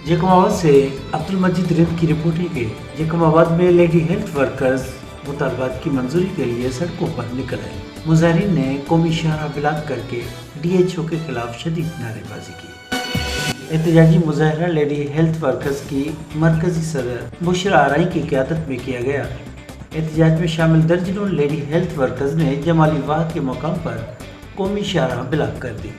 जैकमाबाद से अब्दुल मजीद रिंद की रिपोर्ट है कि जैकमाबाद में लेडी हेल्थ वर्कर्स मुतालबात की मंजूरी के लिए सड़कों पर निकल आए। मुजाहिरीन ने कौमी शहरा ब्लॉक करके DHO के खिलाफ शदीद नारेबाजी की। एहतजाजी मुजाहरा लेडी हेल्थ वर्कर्स की मरकजी सदर बुशरा आराई की क़यादत में किया गया। एहतजाज में शामिल दर्जनों लेडी हेल्थ वर्कर्स ने जमाली वाह के मकाम पर कौमी शहरा ब्लॉक कर दी,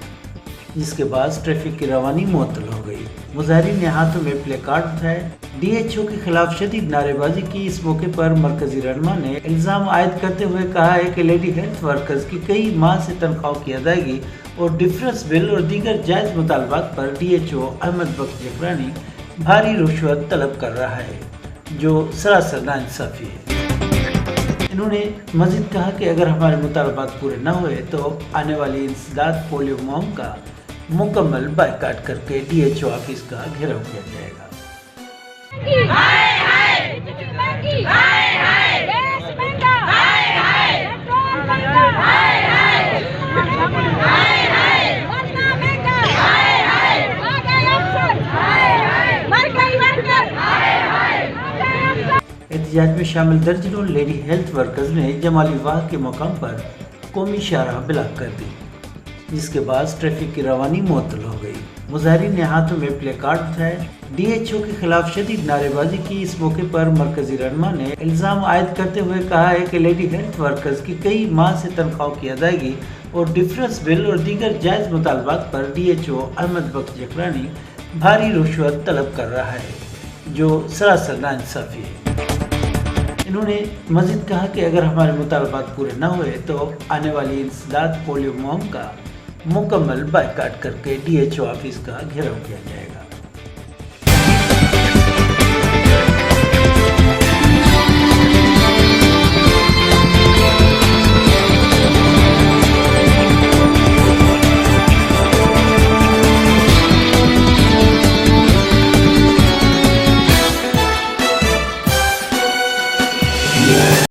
जिसके बाद ट्रैफिक की रवानी मुअत्तल हो गई। मुजाहिरीन ने हाथों में प्ले कार्ड उठाए, DHO के खिलाफ शदीद नारेबाजी की। इस मौके पर मरकजी रहनुमा ने इल्ज़ाम आयद करते हुए कहा है कि लेडी हेल्थ वर्कर्स की कई माह से तनख्वाहों की अदायगी और डिफरेंस बिल और दीगर जायज़ मुतालबात पर DHO अहमद बख्श जकरानी भारी रुश्वत तलब कर रहा है, जो सरासर नाइंसाफ़ी है। इन्होंने मज़ीद कहा कि अगर हमारे मुतालबात पूरे न हुए तो आने वाली इंसदाद पोलियो मुहिम का मुकम्मल बाइकाट करके DHO ऑफिस का घेराव किया जाएगा। एहतजाज में शामिल दर्जनों लेडी हेल्थ वर्कर्स ने जमाली वाह के मकाम पर कौमी शहरा ब्लॉक कर दी, जिसके बाद ट्रैफिक की रवानी मुअत्तल हो गई। मुजाहिरीन ने हाथों में प्ले कार्ड उठाए, DHO के खिलाफ शदीद नारेबाजी की। इस मौके पर मरकजी रहनुमा ने इल्ज़ाम आयद करते हुए कहा है कि लेडी हेल्थ वर्कर्स की कई माह से तनख्वाहों की अदायगी और डिफरेंस बिल और दीगर जायज़ मुतालबात पर DHO अहमद बख्श जकरानी भारी रुश्वत तलब कर रहा है, जो सरासर नाइंसाफ़ी है। इन्होंने मज़ीद कहा कि अगर हमारे मुतालबात पूरे न हुए तो आने वाली इंसदाद पोलियो मुहिम का मुकम्मल बाइकाट करके DHO ऑफिस का घेराव किया जाएगा।